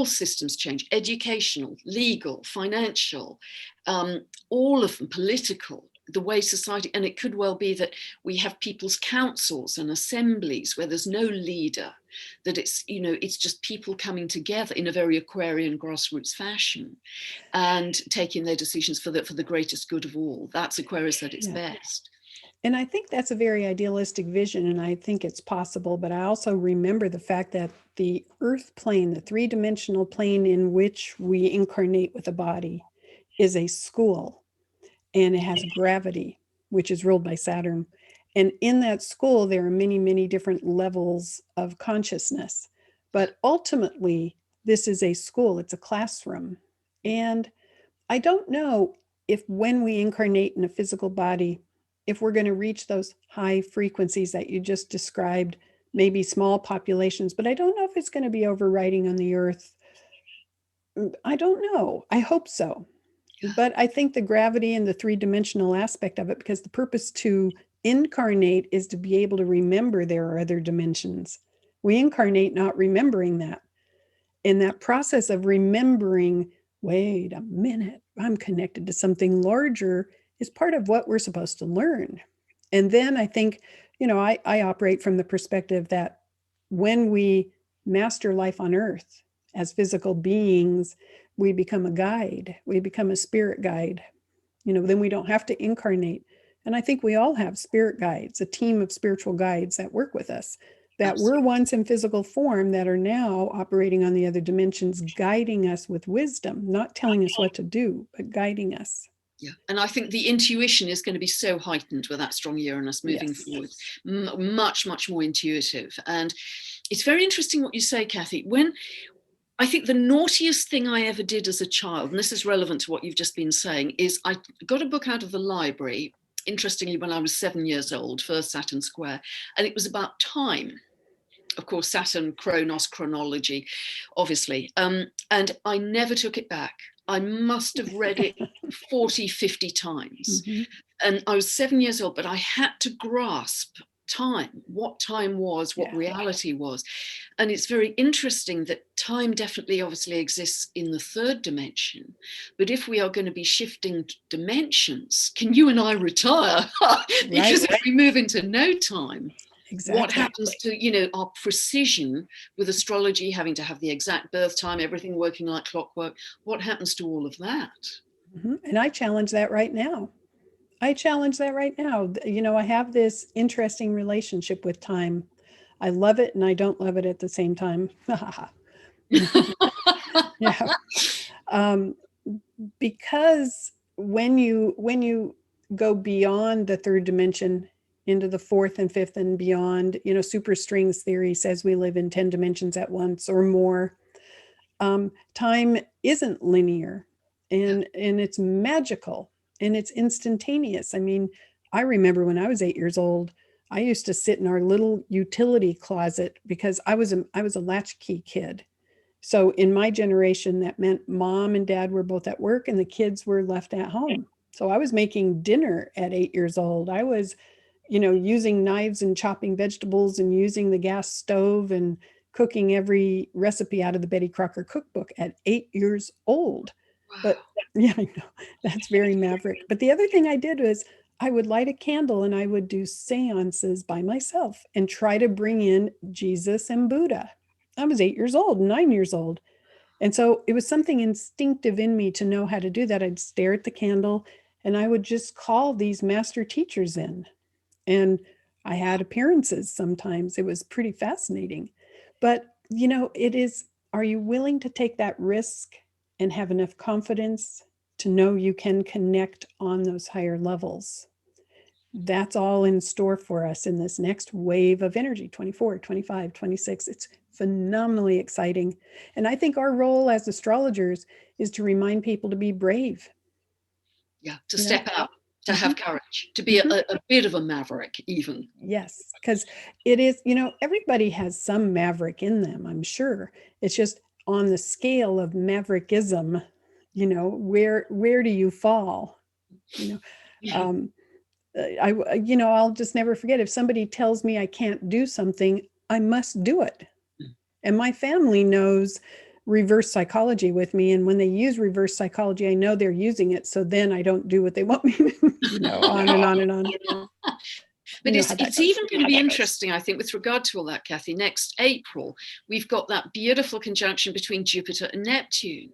systems change: educational, legal, financial, all of them, political, the way society. And it could well be that we have people's councils and assemblies where there's no leader, that it's just people coming together in a very Aquarian grassroots fashion and taking their decisions for the greatest good of all. That's Aquarius at its best. And I think that's a very idealistic vision, and I think it's possible. But I also remember the fact that the earth plane, the three-dimensional plane in which we incarnate with a body, is a school, and it has gravity, which is ruled by Saturn. And in that school, there are many, many different levels of consciousness. But ultimately, this is a school, it's a classroom. And I don't know if when we incarnate in a physical body, if we're going to reach those high frequencies that you just described, maybe small populations, but I don't know if it's going to be overriding on the earth. I don't know. I hope so. Yeah. But I think the gravity and the three-dimensional aspect of it, because the purpose to incarnate is to be able to remember there are other dimensions. We incarnate not remembering that. In that process of remembering, wait a minute, I'm connected to something larger, is part of what we're supposed to learn. And then I think, I operate from the perspective that when we master life on earth as physical beings, we become a guide, we become a spirit guide. Then we don't have to incarnate. And I think we all have spirit guides, a team of spiritual guides that work with us, that were once in physical form, that are now operating on the other dimensions, guiding us with wisdom, not telling us what to do, but guiding us. Yeah, and I think the intuition is going to be so heightened with that strong Uranus moving forward, much, much more intuitive. And it's very interesting what you say, Kathy. I think the naughtiest thing I ever did as a child, and this is relevant to what you've just been saying, is I got a book out of the library, interestingly, when I was 7 years old, first Saturn Square, and it was about time. Of course, Saturn, Chronos, chronology, obviously. And I never took it back. I must have read it 40, 50 times. Mm-hmm. And I was 7 years old, but I had to grasp time, what time was, what reality was. And it's very interesting that time definitely obviously exists in the third dimension. But if we are going to be shifting dimensions, can you and I retire? Because if we move into no time, what happens to, our precision with astrology, having to have the exact birth time, everything working like clockwork, what happens to all of that? Mm-hmm. And I challenge that right now. I have this interesting relationship with time. I love it and I don't love it at the same time. Yeah. Because when you go beyond the third dimension into the fourth and fifth and beyond, superstrings theory says we live in 10 dimensions at once or more. Time isn't linear, and it's magical, and it's instantaneous. I mean, I remember when I was 8 years old, I used to sit in our little utility closet because I was a latchkey kid. So in my generation, that meant mom and dad were both at work and the kids were left at home. So I was making dinner at 8 years old. I was, using knives and chopping vegetables and using the gas stove and cooking every recipe out of the Betty Crocker cookbook at 8 years old. Wow. But yeah, I know that's very Maverick. But the other thing I did was I would light a candle and I would do seances by myself and try to bring in Jesus and Buddha. I was 8 years old, 9 years old. And so it was something instinctive in me to know how to do that. I'd stare at the candle and I would just call these master teachers in. And I had appearances sometimes. It was pretty fascinating. But, are you willing to take that risk and have enough confidence to know you can connect on those higher levels? That's all in store for us in this next wave of energy, 24, 25, 26. It's phenomenally exciting. And I think our role as astrologers is to remind people to be brave. Yeah, to step out, to have courage, to be a bit of a maverick even. Yes, because it is, everybody has some maverick in them, I'm sure. It's just on the scale of maverickism, where do you fall? I'll just never forget, if somebody tells me I can't do something, I must do it. And my family knows reverse psychology with me. And when they use reverse psychology, I know they're using it. So then I don't do what they want me to, on and on and on. But it's even going to be interesting, I think, with regard to all that, Kathy. Next April, we've got that beautiful conjunction between Jupiter and Neptune.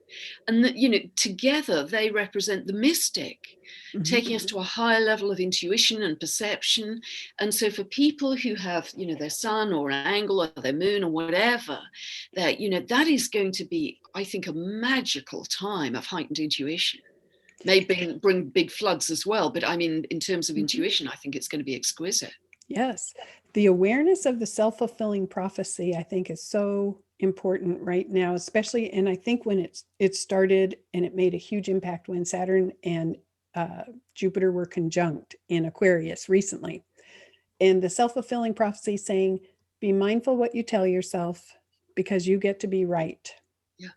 And that, together they represent the mystic, taking us to a higher level of intuition and perception. And so for people who have, their sun or an angle or their moon or whatever, that is going to be, I think, a magical time of heightened intuition. May bring big floods as well, but I mean, in terms of intuition, I think it's going to be exquisite. Yes. The awareness of the self-fulfilling prophecy, I think, is so important right now, especially, and I think when it started and it made a huge impact when Saturn and Jupiter were conjunct in Aquarius recently. And the self-fulfilling prophecy saying, be mindful what you tell yourself because you get to be right. Yeah.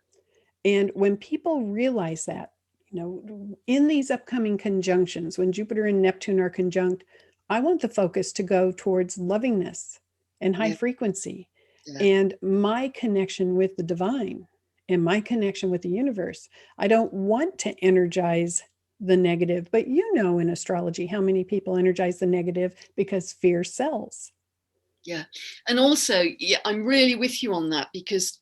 And when people realize that, in these upcoming conjunctions, when Jupiter and Neptune are conjunct, I want the focus to go towards lovingness and high Yeah. frequency Yeah. and my connection with the divine and my connection with the universe. I don't want to energize the negative, but in astrology, how many people energize the negative because fear sells. Yeah. And also, yeah, I'm really with you on that because,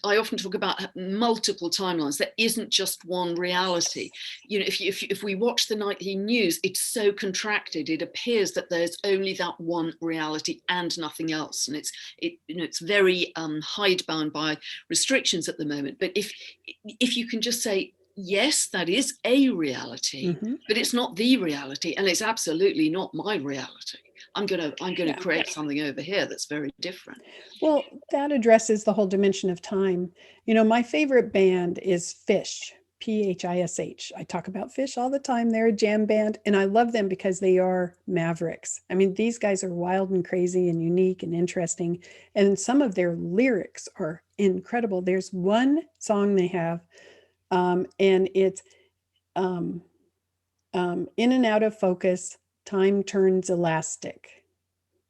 I often talk about multiple timelines. There isn't just one reality. If we watch the nightly news, it's so contracted. It appears that there's only that one reality and nothing else. And it's very hidebound by restrictions at the moment. But if you can just say, yes, that is a reality, but it's not the reality, and it's absolutely not my reality. I'm gonna create something over here that's very different. Well, that addresses the whole dimension of time. My favorite band is Phish, Phish. I talk about Phish all the time. They're a jam band, and I love them because they are mavericks. I mean, these guys are wild and crazy and unique and interesting, and some of their lyrics are incredible. There's one song they have, and it's in and out of focus, time turns elastic.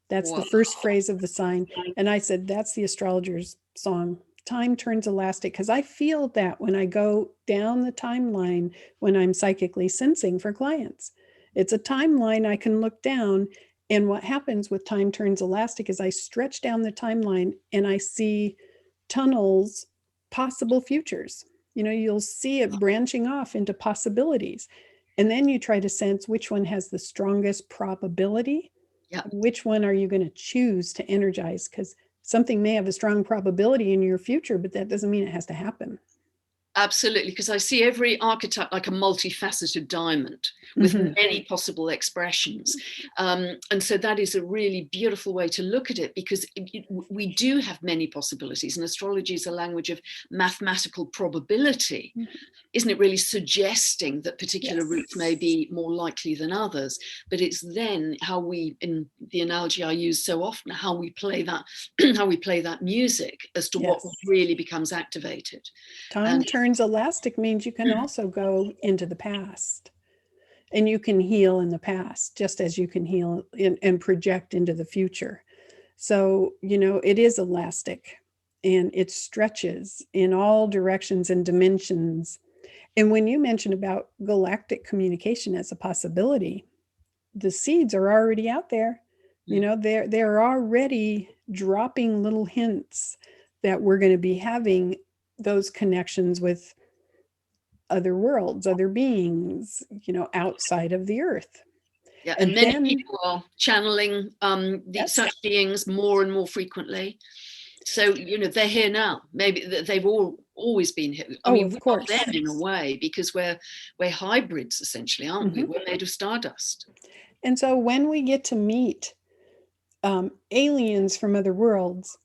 That's the first phrase of the sign. And I said, that's the astrologer's song. Time turns elastic. Because I feel that when I go down the timeline, when I'm psychically sensing for clients, it's a timeline I can look down. And what happens with time turns elastic is I stretch down the timeline and I see tunnels, possible futures. You'll see it branching off into possibilities. And then you try to sense which one has the strongest probability. Yeah. Which one are you going to choose to energize? Because something may have a strong probability in your future, but that doesn't mean it has to happen. Absolutely, because I see every archetype like a multifaceted diamond with many possible expressions. And so that is a really beautiful way to look at it, because we do have many possibilities, and astrology is a language of mathematical probability. Isn't it really suggesting that particular routes may be more likely than others? But it's then how we, in the analogy I use so often, how we play that, how we play that music as to what really becomes activated. Time turns elastic means you can also go into the past, and you can heal in the past, just as you can heal and project into the future. So, it is elastic and it stretches in all directions and dimensions. And when you mention about galactic communication as a possibility, the seeds are already out there. They're already dropping little hints that we're going to be having those connections with other worlds, other beings, outside of the earth. Yeah, and many people are channeling such beings more and more frequently. So, they're here now. Maybe they've always been here. I mean, we are them in a way, because we're hybrids, essentially, aren't we? We're made of stardust. And so when we get to meet aliens from other worlds,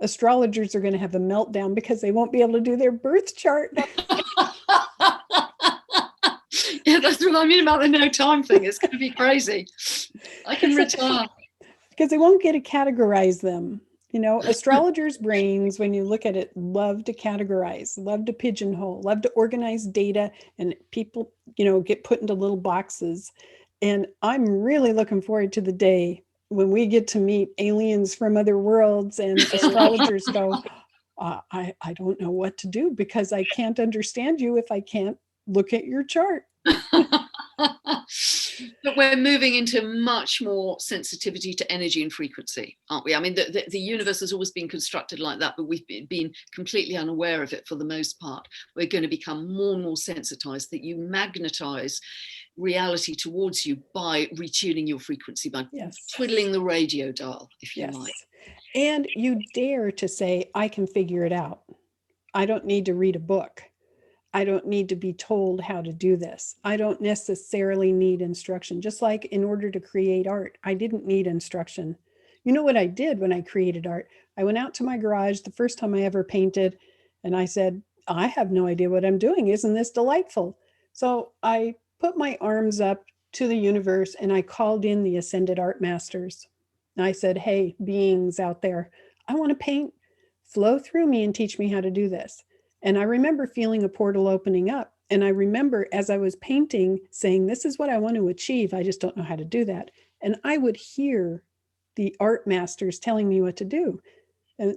astrologers are going to have a meltdown because they won't be able to do their birth chart. Yeah, that's what I mean about the no time thing. It's going to be crazy. I can retire. Because they won't get to categorize them. Astrologers' brains, when you look at it, love to categorize, love to pigeonhole, love to organize data, and people, get put into little boxes. And I'm really looking forward to the day when we get to meet aliens from other worlds and astrologers go, I don't know what to do because I can't understand you if I can't look at your chart. But we're moving into much more sensitivity to energy and frequency, aren't we? I mean, the universe has always been constructed like that, but we've been completely unaware of it for the most part. We're going to become more and more sensitized that you magnetize reality towards you by retuning your frequency, by twiddling the radio dial, if you like. And you dare to say, I can figure it out. I don't need to read a book. I don't need to be told how to do this. I don't necessarily need instruction. Just like in order to create art, I didn't need instruction. You know what I did when I created art? I went out to my garage the first time I ever painted, and I said, I have no idea what I'm doing. Isn't this delightful? So I put my arms up to the universe and I called in the ascended art masters. And I said, hey, beings out there, I want to paint, flow through me and teach me how to do this. And I remember feeling a portal opening up. And I remember as I was painting saying, this is what I want to achieve. I just don't know how to do that. And I would hear the art masters telling me what to do. And,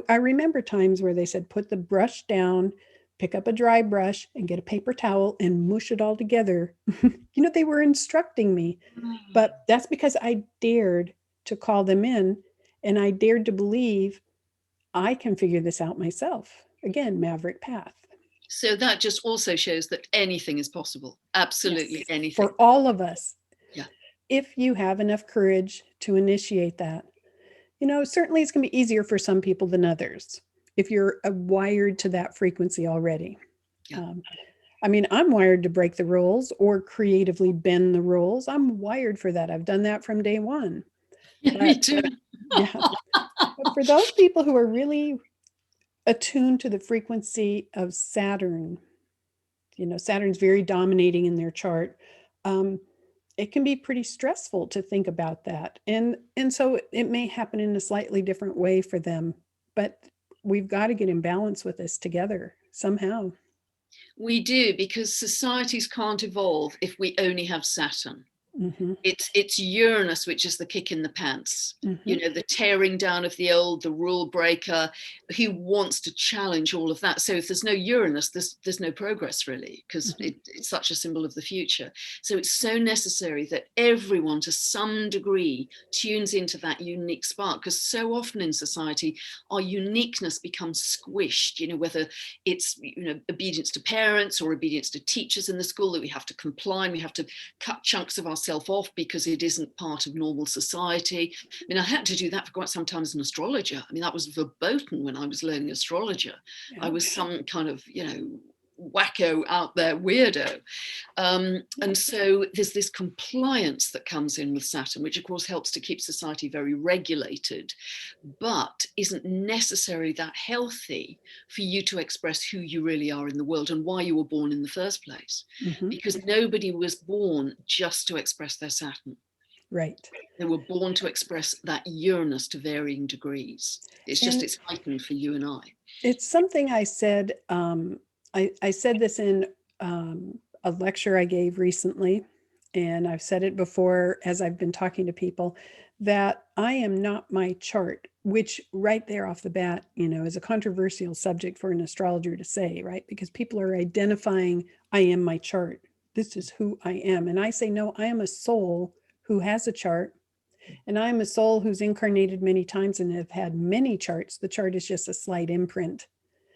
I remember times where they said, put the brush down, pick up a dry brush and get a paper towel and mush it all together. They were instructing me, but that's because I dared to call them in and I dared to believe I can figure this out myself. Again, Maverick path. So that just also shows that anything is possible. Absolutely Yes, anything. for all of us. Yeah. If you have enough courage to initiate that. Certainly it's going to be easier for some people than others if you're wired to that frequency already. Yeah. I'm wired to break the rules or creatively bend the rules. I'm wired for that. I've done that from day one. Yeah, me too. Yeah. But for those people who are really attuned to the frequency of Saturn, Saturn's very dominating in their chart. It can be pretty stressful to think about that. And so it may happen in a slightly different way for them, but we've got to get in balance with this together somehow. We do, because societies can't evolve if we only have Saturn. Mm-hmm. It's Uranus, which is the kick in the pants, Mm-hmm. the tearing down of the old, the rule breaker, who wants to challenge all of that. So if there's no Uranus, there's no progress really, because Mm-hmm. it's such a symbol of the future. So it's so necessary that everyone to some degree tunes into that unique spark, because so often in society, our uniqueness becomes squished, whether it's, obedience to parents or obedience to teachers in the school, that we have to comply and we have to cut chunks of ourselves off because it isn't part of normal society. I had to do that for quite some time as an astrologer. That was verboten when I was learning astrologer. Yeah. I was some kind of, wacko out there weirdo. And so there's this compliance that comes in with Saturn, which of course helps to keep society very regulated, but isn't necessarily that healthy for you to express who you really are in the world and why you were born in the first place. Mm-hmm. Because nobody was born just to express their Saturn. Right. They were born to express that Uranus to varying degrees. It's heightened for you and I. It's something I said, I said this in a lecture I gave recently, and I've said it before as I've been talking to people, that I am not my chart, which right there off the bat, is a controversial subject for an astrologer to say, right? Because people are identifying, I am my chart. This is who I am. And I say, no, I am a soul who has a chart. And I'm a soul who's incarnated many times and have had many charts. The chart is just a slight imprint.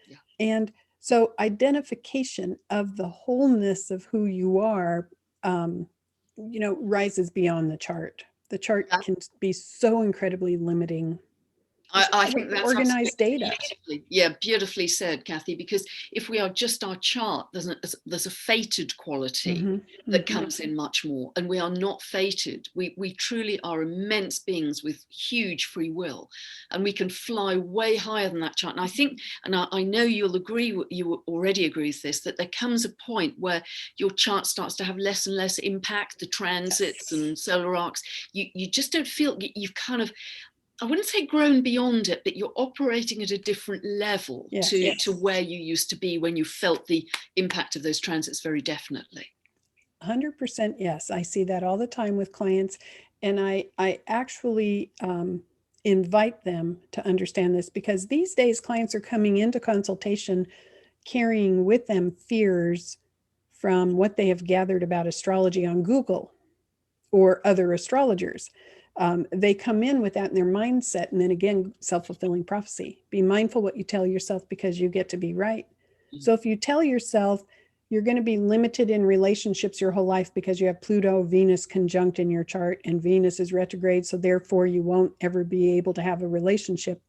Yeah. And so identification of the wholeness of who you are, rises beyond the chart. The chart can be so incredibly limiting. I think that's organized data. Beautifully said, Kathy, because if we are just our chart, there's a fated quality that comes in much more, and we are not fated. We truly are immense beings with huge free will, and we can fly way higher than that chart. And I think, and I know you'll agree, you already agree with this, that there comes a point where your chart starts to have less and less impact, the transits and solar arcs. You just don't feel, you've kind of, I wouldn't say grown beyond it, but you're operating at a different level to where you used to be when you felt the impact of those transits very definitely. 100% yes. I see that all the time with clients. And I actually invite them to understand this, because these days clients are coming into consultation carrying with them fears from what they have gathered about astrology on Google or other astrologers. They come in with that in their mindset. And then again, self-fulfilling prophecy. Be mindful what you tell yourself, because you get to be right. Mm-hmm. So if you tell yourself you're going to be limited in relationships your whole life because you have Pluto, Venus conjunct in your chart, and Venus is retrograde, so therefore you won't ever be able to have a relationship,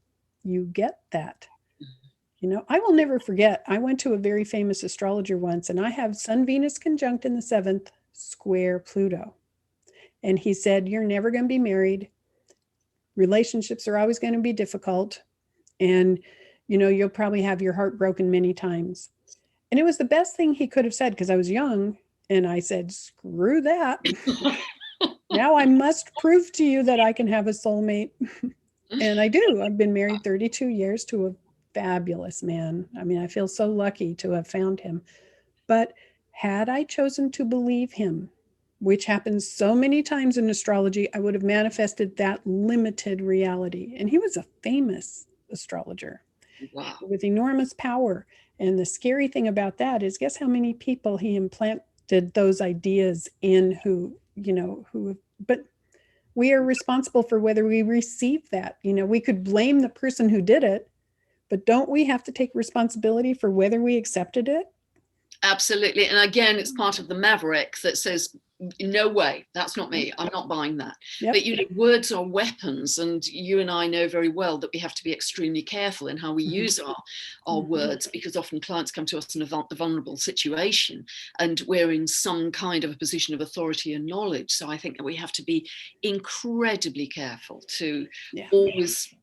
you get that. I will never forget, I went to a very famous astrologer once, and I have Sun Venus conjunct in the 7th, square Pluto. And he said, you're never going to be married. Relationships are always going to be difficult. And, you'll probably have your heart broken many times. And it was the best thing he could have said, because I was young And I said, screw that. Now I must prove to you that I can have a soulmate. And I do. I've been married 32 years to a fabulous man. I mean, I feel so lucky to have found him. But had I chosen to believe him, which happens so many times in astrology, I would have manifested that limited reality. And he was a famous astrologer Wow. with enormous power. And the scary thing about that is, guess how many people he implanted those ideas in but we are responsible for whether we receive that. We could blame the person who did it, but don't we have to take responsibility for whether we accepted it? Absolutely. And again, it's part of the maverick that says, no way, that's not me. I'm not buying that. Yep. But words are weapons, and you and I know very well that we have to be extremely careful in how we use our words, because often clients come to us in a vulnerable situation and we're in some kind of a position of authority and knowledge. So I think that we have to be incredibly careful to always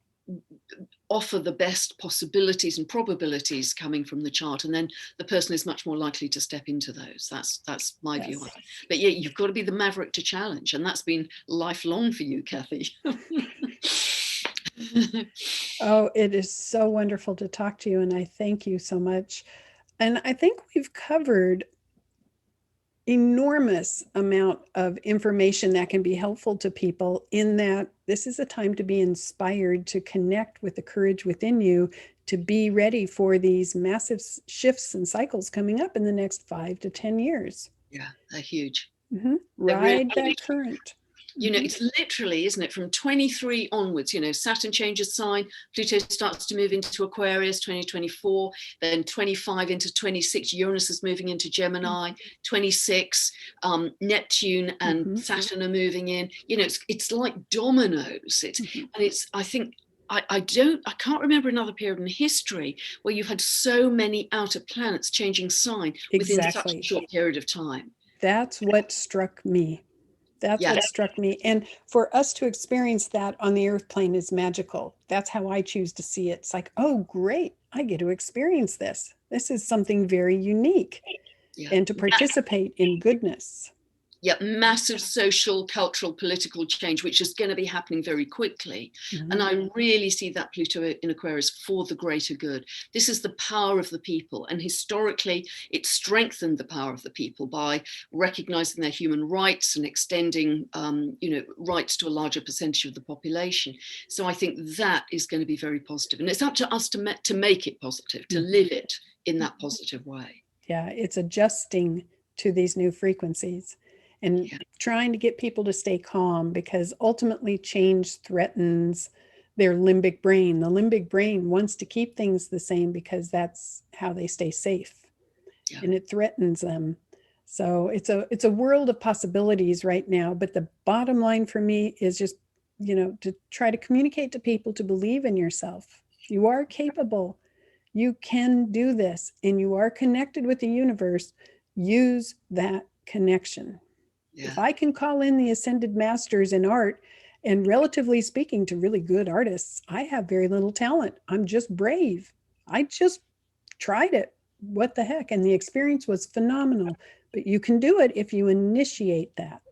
offer the best possibilities and probabilities coming from the chart, and then the person is much more likely to step into those. That's my view on it. But yeah, you've got to be the maverick to challenge, and that's been lifelong for you, Kathy. Oh, it is so wonderful to talk to you, and I thank you so much. And I think we've covered enormous amount of information that can be helpful to people, in that this is a time to be inspired, to connect with the courage within you, to be ready for these massive shifts and cycles coming up in the next 5 to 10 years. Yeah, they're huge. Ride that current. It's literally, isn't it, from 23 onwards, Saturn changes sign, Pluto starts to move into Aquarius, 2024, then 25 into 26, Uranus is moving into Gemini, 26, Neptune and Saturn are moving in. It's like dominoes. I think I can't remember another period in history where you've had so many outer planets changing sign within such a short period of time. That's what struck me. What struck me. And for us to experience that on the earth plane is magical. That's how I choose to see it. It's like, oh, great, I get to experience this. This is something very unique. And to participate in goodness. Massive social, cultural, political change, which is going to be happening very quickly. And I really see that Pluto in Aquarius for the greater good. This is the power of the people. And historically, it strengthened the power of the people by recognizing their human rights and extending, rights to a larger percentage of the population. So I think that is going to be very positive. And it's up to us to make it positive, to live it in that positive way. Yeah, it's adjusting to these new frequencies. And trying to get people to stay calm, because ultimately change threatens their limbic brain. The limbic brain wants to keep things the same because that's how they stay safe. And it threatens them. So it's a world of possibilities right now. But the bottom line for me is just, to try to communicate to people to believe in yourself. You are capable. You can do this, and you are connected with the universe. Use that connection. If I can call in the ascended masters in art, and relatively speaking to really good artists, I have very little talent. I'm just brave. I just tried it. What the heck? And the experience was phenomenal. But you can do it if you initiate that.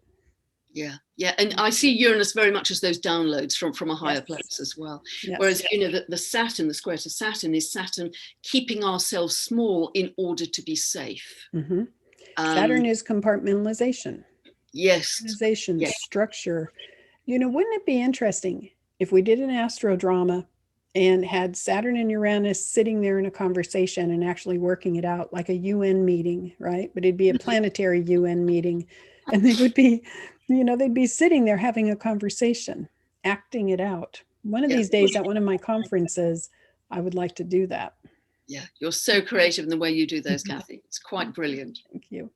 Yeah. And I see Uranus very much as those downloads from a higher place as well. Whereas, the Saturn, the square to Saturn is Saturn keeping ourselves small in order to be safe. Saturn is compartmentalization. Organization, structure. Wouldn't it be interesting if we did an astro drama and had Saturn and Uranus sitting there in a conversation and actually working it out, like a UN meeting, right? But it'd be a planetary UN meeting, and they would be, they'd be sitting there having a conversation, acting it out. One of these days at one of my conferences, I would like to do that. Yeah, you're so creative in the way you do those, Kathy. It's quite brilliant. Thank you.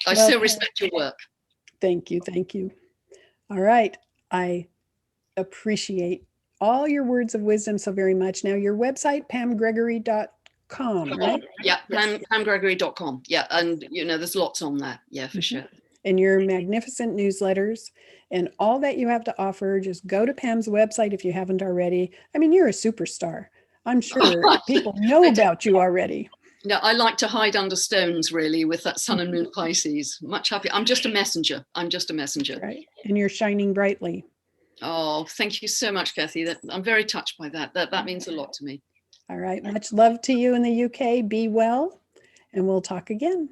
I so respect your work. Thank you. Thank you. All right. I appreciate all your words of wisdom so very much. Now, your website, pamgregory.com, right? Yeah, pamgregory.com. Yeah, and there's lots on that. Yeah, for sure. And your magnificent newsletters and all that you have to offer. Just go to Pam's website if you haven't already. I mean, you're a superstar. I'm sure people know about you already. No, I like to hide under stones, really, with that sun and moon Pisces. Much happier. I'm just a messenger. I'm just a messenger. Right. And you're shining brightly. Oh, thank you so much, Kathy. I'm very touched by that. That means a lot to me. All right. Much love to you in the UK. Be well, and we'll talk again.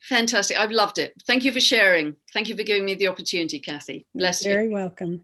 Fantastic. I've loved it. Thank you for sharing. Thank you for giving me the opportunity, Kathy. Bless you. Very welcome.